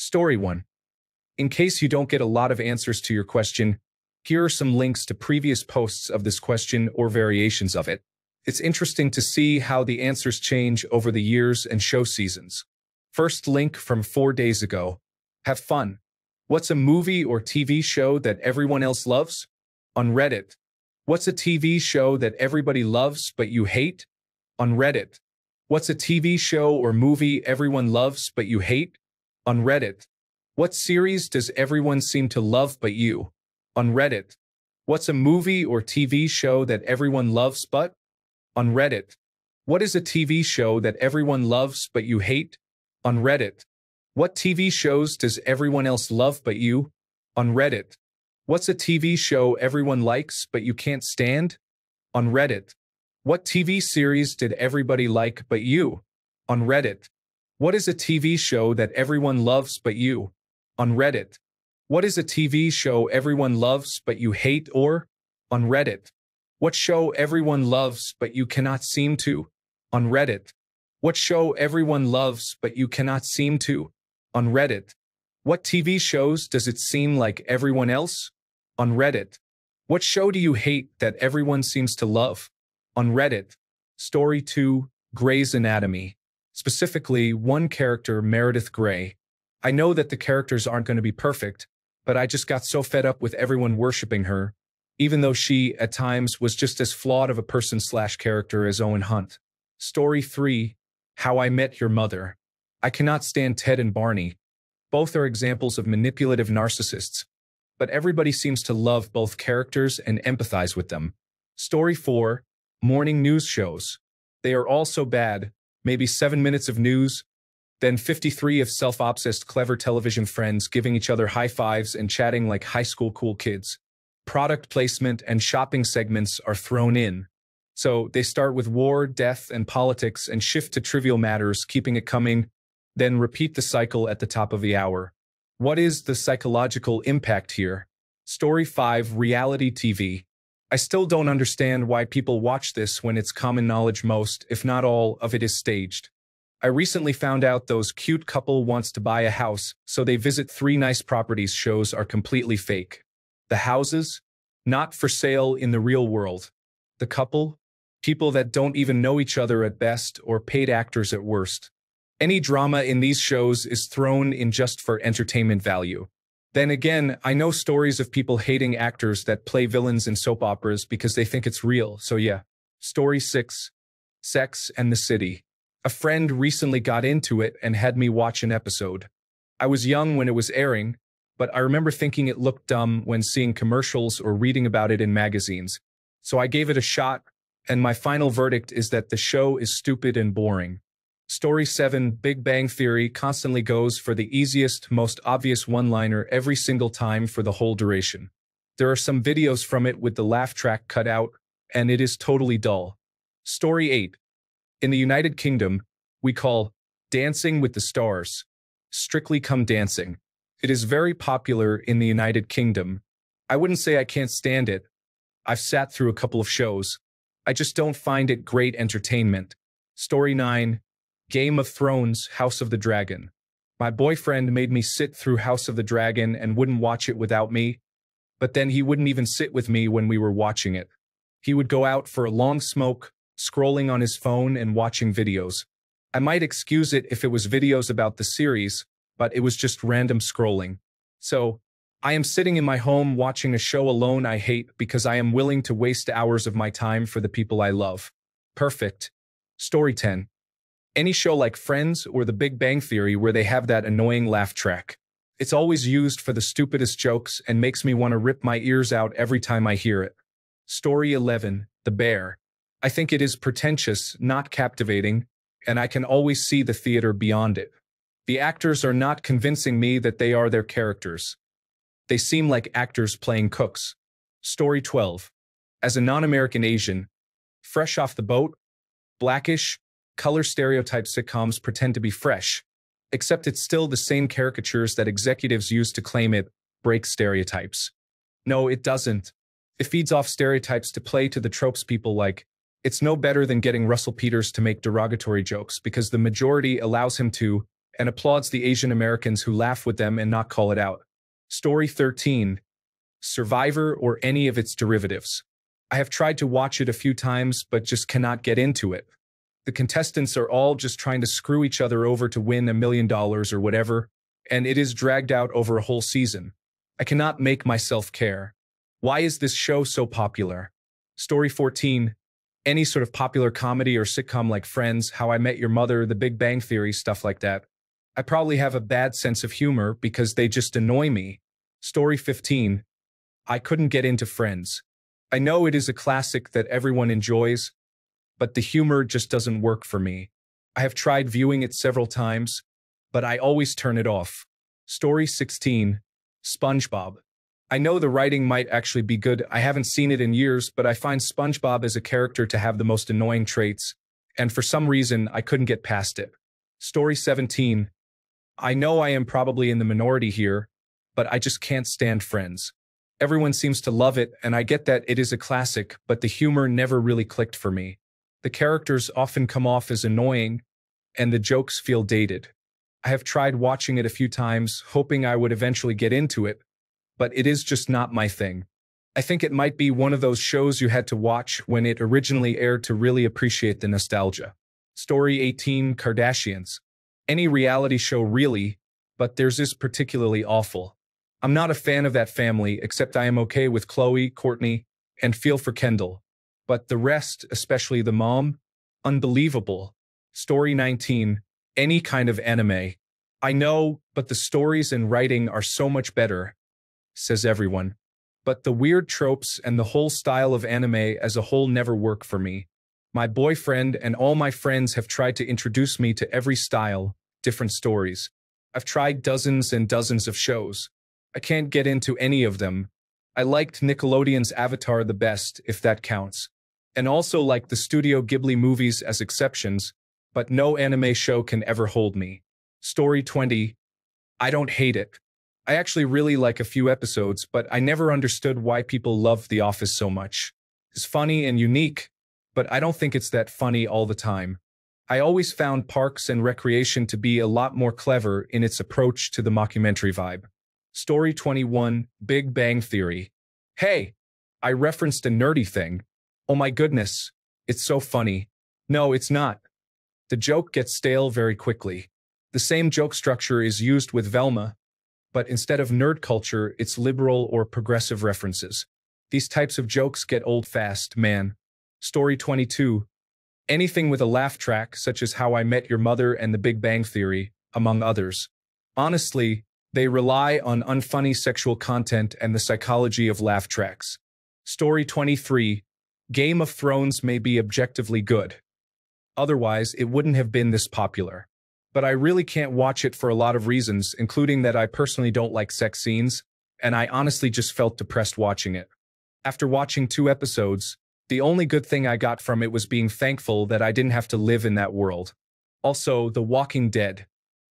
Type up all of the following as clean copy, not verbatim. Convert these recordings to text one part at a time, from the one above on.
Story 1. In case you don't get a lot of answers to your question, here are some links to previous posts of this question or variations of it. It's interesting to see how the answers change over the years and show seasons. First link from 4 days ago. Have fun. What's a movie or TV show that everyone else loves? On Reddit. What's a TV show that everybody loves but you hate? On Reddit. What's a TV show or movie everyone loves but you hate? On Reddit. What series does everyone seem to love but you? On Reddit. What's a movie or TV show that everyone loves but? On Reddit. What is a TV show that everyone loves but you hate? On Reddit. What TV shows does everyone else love but you? On Reddit. What's a TV show everyone likes but you can't stand? On Reddit. What TV series did everybody like but you? On Reddit. What is a TV show that everyone loves but you? On Reddit. What is a TV show everyone loves but you hate or? On Reddit. What show everyone loves but you cannot seem to? On Reddit. What show everyone loves but you cannot seem to? On Reddit. What TV shows does it seem like everyone else? On Reddit. What show do you hate that everyone seems to love? On Reddit. Story 2, Grey's Anatomy. Specifically, one character, Meredith Grey. I know that the characters aren't going to be perfect, but I just got so fed up with everyone worshipping her, even though she, at times, was just as flawed of a person/character as Owen Hunt. Story 3, How I Met Your Mother. I cannot stand Ted and Barney. Both are examples of manipulative narcissists, but everybody seems to love both characters and empathize with them. Story 4, Morning News Shows. They are all so bad, maybe 7 minutes of news, then 53 of self-obsessed clever television friends giving each other high fives and chatting like high school cool kids. Product placement and shopping segments are thrown in. So they start with war, death, and politics and shift to trivial matters, keeping it coming, then repeat the cycle at the top of the hour. What is the psychological impact here? Story 5, Reality TV. I still don't understand why people watch this when it's common knowledge most, if not all, of it is staged. I recently found out those cute couple wants to buy a house, so they visit 3 nice properties shows are completely fake. The houses? Not for sale in the real world. The couple? People that don't even know each other at best or paid actors at worst. Any drama in these shows is thrown in just for entertainment value. Then again, I know stories of people hating actors that play villains in soap operas because they think it's real, so yeah. Story 6, Sex and the City. A friend recently got into it and had me watch an episode. I was young when it was airing, but I remember thinking it looked dumb when seeing commercials or reading about it in magazines. So I gave it a shot, and my final verdict is that the show is stupid and boring. Story 7, Big Bang Theory constantly goes for the easiest, most obvious one-liner every single time for the whole duration. There are some videos from it with the laugh track cut out, and it is totally dull. Story 8. In the United Kingdom, we call Dancing with the Stars Strictly Come Dancing. It is very popular in the United Kingdom. I wouldn't say I can't stand it. I've sat through a couple of shows. I just don't find it great entertainment. Story 9. Game of Thrones, House of the Dragon. My boyfriend made me sit through House of the Dragon and wouldn't watch it without me, but then he wouldn't even sit with me when we were watching it. He would go out for a long smoke, scrolling on his phone and watching videos. I might excuse it if it was videos about the series, but it was just random scrolling. So, I am sitting in my home watching a show alone I hate because I am willing to waste hours of my time for the people I love. Perfect. Story 10. Any show like Friends or The Big Bang Theory where they have that annoying laugh track. It's always used for the stupidest jokes and makes me want to rip my ears out every time I hear it. Story 11, The Bear. I think it is pretentious, not captivating, and I can always see the theater beyond it. The actors are not convincing me that they are their characters. They seem like actors playing cooks. Story 12. As a non-American Asian, fresh off the boat, Blackish, color stereotype sitcoms pretend to be fresh, except it's still the same caricatures that executives use to claim it breaks stereotypes. No, it doesn't. It feeds off stereotypes to play to the tropes people like. It's no better than getting Russell Peters to make derogatory jokes because the majority allows him to, and applauds the Asian Americans who laugh with them and not call it out. Story 13. Survivor or any of its derivatives. I have tried to watch it a few times but just cannot get into it. The contestants are all just trying to screw each other over to win $1 million or whatever, and it is dragged out over a whole season. I cannot make myself care. Why is this show so popular? Story 14. Any sort of popular comedy or sitcom like Friends, How I Met Your Mother, The Big Bang Theory, stuff like that. I probably have a bad sense of humor because they just annoy me. Story 15. I couldn't get into Friends. I know it is a classic that everyone enjoys, but the humor just doesn't work for me. I have tried viewing it several times, but I always turn it off. Story 16. SpongeBob. I know the writing might actually be good. I haven't seen it in years, but I find SpongeBob as a character to have the most annoying traits, and for some reason, I couldn't get past it. Story 17. I know I am probably in the minority here, but I just can't stand Friends. Everyone seems to love it, and I get that it is a classic, but the humor never really clicked for me. The characters often come off as annoying, and the jokes feel dated. I have tried watching it a few times, hoping I would eventually get into it, but it is just not my thing. I think it might be one of those shows you had to watch when it originally aired to really appreciate the nostalgia. Story 18. Kardashians. Any reality show really, but theirs is particularly awful. I'm not a fan of that family, except I am okay with Khloe, Kourtney, and feel for Kendall. But the rest, especially the mom, unbelievable. Story 19. Any kind of anime. I know, but the stories and writing are so much better, says everyone. But the weird tropes and the whole style of anime as a whole never work for me. My boyfriend and all my friends have tried to introduce me to every style, different stories. I've tried dozens and dozens of shows. I can't get into any of them. I liked Nickelodeon's Avatar the best, if that counts. And also like the Studio Ghibli movies as exceptions, but no anime show can ever hold me. Story 20. I don't hate it. I actually really like a few episodes, but I never understood why people love The Office so much. It's funny and unique, but I don't think it's that funny all the time. I always found Parks and Recreation to be a lot more clever in its approach to the mockumentary vibe. Story 21. Big Bang Theory. Hey, I referenced a nerdy thing. Oh my goodness, it's so funny. No, it's not. The joke gets stale very quickly. The same joke structure is used with Velma, but instead of nerd culture, it's liberal or progressive references. These types of jokes get old fast, man. Story 22. Anything with a laugh track, such as How I Met Your Mother and The Big Bang Theory, among others. Honestly, they rely on unfunny sexual content and the psychology of laugh tracks. Story 23. Game of Thrones may be objectively good. Otherwise, it wouldn't have been this popular. But I really can't watch it for a lot of reasons, including that I personally don't like sex scenes, and I honestly just felt depressed watching it. After watching 2 episodes, the only good thing I got from it was being thankful that I didn't have to live in that world. Also, The Walking Dead.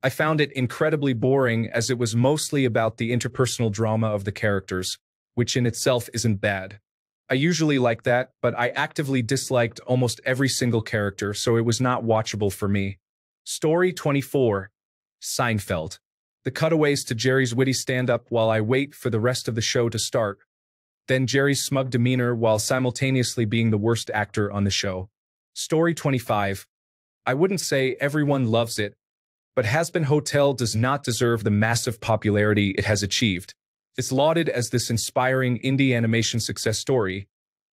I found it incredibly boring as it was mostly about the interpersonal drama of the characters, which in itself isn't bad. I usually like that, but I actively disliked almost every single character, so it was not watchable for me. Story 24. Seinfeld. The cutaways to Jerry's witty stand-up while I wait for the rest of the show to start. Then Jerry's smug demeanor while simultaneously being the worst actor on the show. Story 25. I wouldn't say everyone loves it, but Hazbin Hotel does not deserve the massive popularity it has achieved. It's lauded as this inspiring indie animation success story,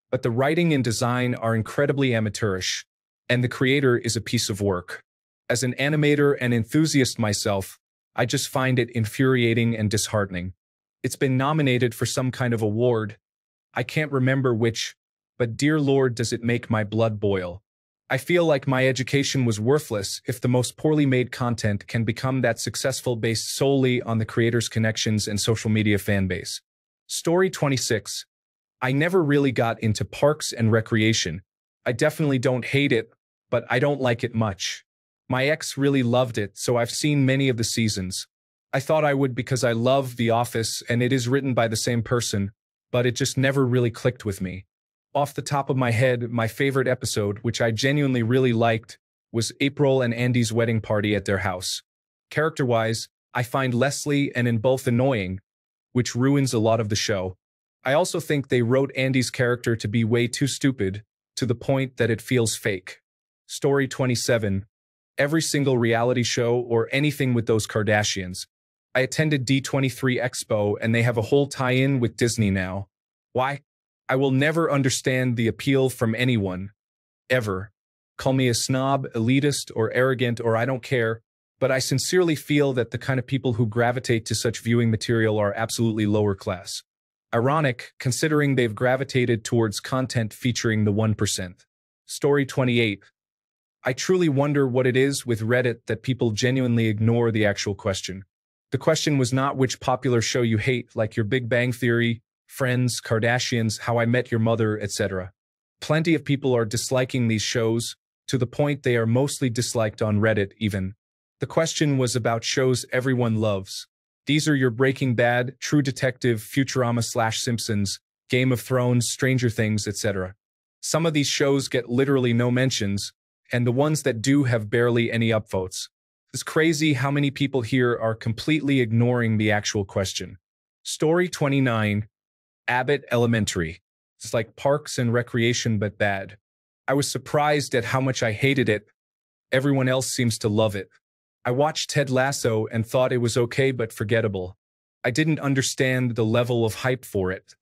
but the writing and design are incredibly amateurish, and the creator is a piece of work. As an animator and enthusiast myself, I just find it infuriating and disheartening. It's been nominated for some kind of award. I can't remember which, but dear Lord, does it make my blood boil. I feel like my education was worthless if the most poorly made content can become that successful based solely on the creator's connections and social media fanbase. Story 26. I never really got into Parks and Recreation. I definitely don't hate it, but I don't like it much. My ex really loved it, so I've seen many of the seasons. I thought I would because I love The Office and it is written by the same person, but it just never really clicked with me. Off the top of my head, my favorite episode, which I genuinely really liked, was April and Andy's wedding party at their house. Character-wise, I find Leslie and in both annoying, which ruins a lot of the show. I also think they wrote Andy's character to be way too stupid, to the point that it feels fake. Story 27. Every single reality show or anything with those Kardashians. I attended D23 Expo and they have a whole tie-in with Disney now. Why? I will never understand the appeal from anyone. Ever. Call me a snob, elitist, or arrogant, or I don't care, but I sincerely feel that the kind of people who gravitate to such viewing material are absolutely lower class. Ironic, considering they've gravitated towards content featuring the 1%. Story 28. I truly wonder what it is with Reddit that people genuinely ignore the actual question. The question was not which popular show you hate, like your Big Bang Theory, Friends, Kardashians, How I Met Your Mother, etc. Plenty of people are disliking these shows, to the point they are mostly disliked on Reddit even. The question was about shows everyone loves. These are your Breaking Bad, True Detective, Futurama/Simpsons, Game of Thrones, Stranger Things, etc. Some of these shows get literally no mentions, and the ones that do have barely any upvotes. It's crazy how many people here are completely ignoring the actual question. Story 29. Abbott Elementary. It's like Parks and Recreation but bad. I was surprised at how much I hated it. Everyone else seems to love it. I watched Ted Lasso and thought it was okay but forgettable. I didn't understand the level of hype for it.